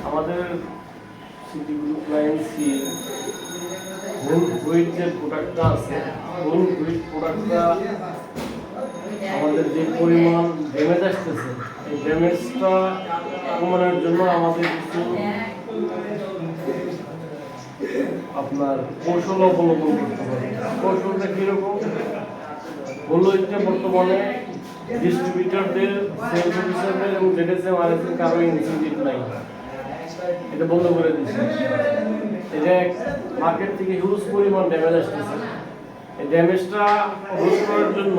আমাদের city group line C whole wheat যে প্রোডাক্টটা আছে, হোল হুইট প্রোডাক্টটা আমাদের যে পরিমাণ ড্যামেজ আসতেছে, এই ড্যামেজটা কমানোর জন্য আমাদের কিছু আপনার কৌশল অবলম্বন করতে হবে। কৌশলটা কীরকম? হোল হুইটটা বর্তমানে ডিস্ট্রিবিউটরদের, সেলস অফিসারদের এবং জেডএসএম আরএসএম কারো ইনসেন্টিভ নাই, এটা বন্ধ করে দিচ্ছে। এটা মার্কেট থেকে হিউজ পরিমাণ ড্যামেজ আসতেছে। এই ড্যামেজটা রোধ করার জন্য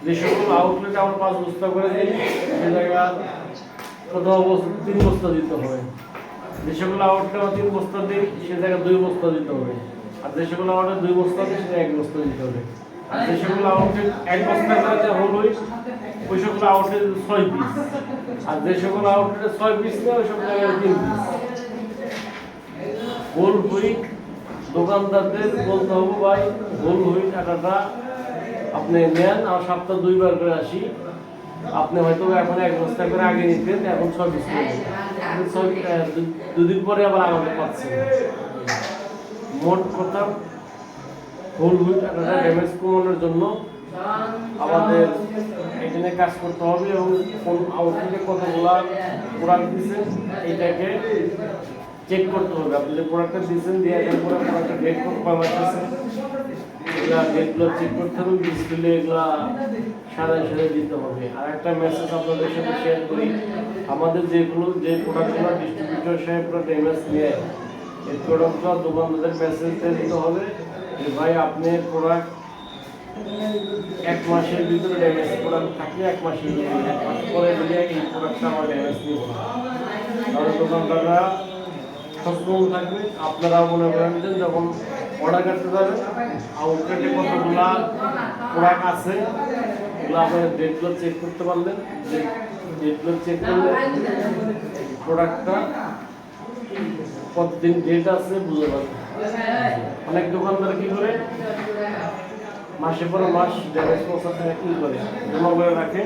যে সকল আউটলেট আমরা 5 বস্তা করে দিই, সে জায়গায় প্রথম 3 বস্তা দিতে হবে। যে সকল আউটলেট 3 বস্তা দিই, সে জায়গায় 2 বস্তা দিতে হবে। আর যে সকল আউটলেট 2 বস্তা দিই, সেটা 1 বস্তা দিতে হবে। আর যে সকল আউটলেট 1 বস্তা করে হোল হুইট, ওই সকল আউটলেট 6 পিস। আর যে সকল আউটলেটে 6 পিস নেই, ওই সকল জায়গায় 3 পিস। হোল হুইট দোকানদারদের বলতে হবে, ভাই হোল হুইট আটাটা আপনি নেন, আর সপ্তাহে 2 বার করে আসি। আপনি হয়তো এখন 1 বস্তা করে আগে নিতেন, এখন 6 পিস নেবেন, 2 দিন পরে আবার আমাদের পাচ্ছেন। মোট কথা, হোল হুইট আটাটা ড্যামেজ কমানোর জন্য আমাদের এখানে কাজ করতে হবে এবং কোন আউটলেটে কতগুলা প্রোডাক্ট দিচ্ছেন এইটাকে চেক করতে হবে। আপনি যে প্রোডাক্টটা দিচ্ছেন, দিয়ে এখন প্রোডাক্টের ডেট কয় মাস আছে, এগুলা ডেটগুলো চেক করতে হবে। ডিসপ্লে এগুলা সাজায় দিতে হবে। আর একটা মেসেজ আপনাদের সাথে শেয়ার করি, আমাদের যে প্রোডাক্টগুলো ডিস্ট্রিবিউটর সাহেবরা ড্যামেজ নিয়ে, এই প্রোডাক্টগুলো দোকানদারদের মেসেজ দিতে হবে যে ভাই আপনার প্রোডাক্ট 1 মাসের ভিতরে ড্যামেজ প্রোডাক্ট থাকলে 1 মাসের ভিতরে, 1 মাস পরে দিলে এই প্রোডাক্টটা আমার ড্যামেজ নিব না। তাহলে দোকানদাররা সচেতন থাকবে। আপনারাও মনে করেন যে যখন অর্ডার করতে যাবেন, আউটলেটে কতগুলা প্রোডাক্ট আছে, এগুলো আপনার ডেটগুলো চেক করতে পারলেন। ডেটগুলো চেক করলে প্রোডাক্টটা কতদিন ডেট আছে বুঝতে পারবেন। অনেক দোকানদার কি করে, মাসের পর মাস ড্যামেজ কি করে জমা করে রাখে।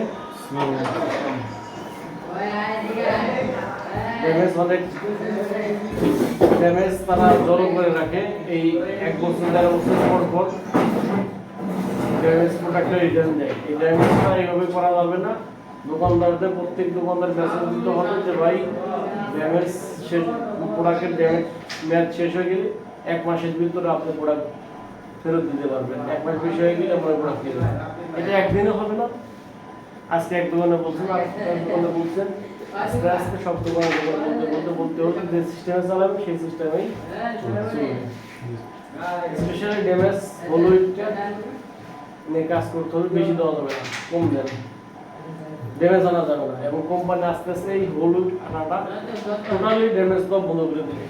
ড্যামেজ তারা জড়ো করে রাখে, এই 1 বছর 1.5 বছর পর পর ড্যামেজ প্রোডাক্টটা রিটার্ন দেয়। এই ড্যামেজটা এইভাবে করা যাবে না। দোকানদারদের, প্রত্যেক দোকানদার মেসেজ দিতে হবে যে ভাই ড্যামেজ শেষ, প্রোডাক্টের ড্যামেজ মেয়াদ শেষ হয়ে গেলে 1 মাসের ভিতরে আপনি প্রোডাক্ট ফেরত দিতে পারবেন। 1 মাস বেশি হয়ে গেলে আমরা প্রোডাক্ট দিতে পারবেন। এটা একদিনে হবে না। আজকে এক দোকানে বলছেন, আর দোকানে বলছেন, আস্তে আস্তে সব দোকানে বলতে হতো যে সিস্টেমে চালাবে, সেই সিস্টেমেই চলবে। স্পেশালি ড্যামেজ হোল হুইটটা নিয়ে কাজ করতে হবে, বেশি দেওয়া যাবে না, কম দেন, ড্যামেজ আনা যাবে না। এবং কোম্পানি আস্তে আস্তে এই হোল হুইট আনাটা টোটালি ড্যামেজটা বন্ধ করে দেবে,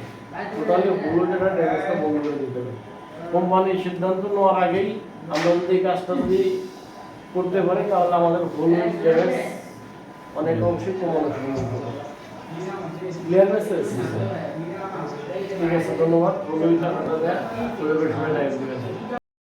টোটালি হোল হুইট আনাটা ড্যামেজটা বন্ধ করে দিতে হবে। কোম্পানির সিদ্ধান্ত নেওয়ার আগেই আমরা যদি এই কাজটা যদি করতে পারি, তাহলে আমাদের হোল হুইট ড্যামেজ অনেক অংশে কমানো সম্ভব হবে। Clear message? ঠিক আছে, ধন্যবাদ। হোল হুইট আনাটা পরিবেশ লাইভ দিবেন।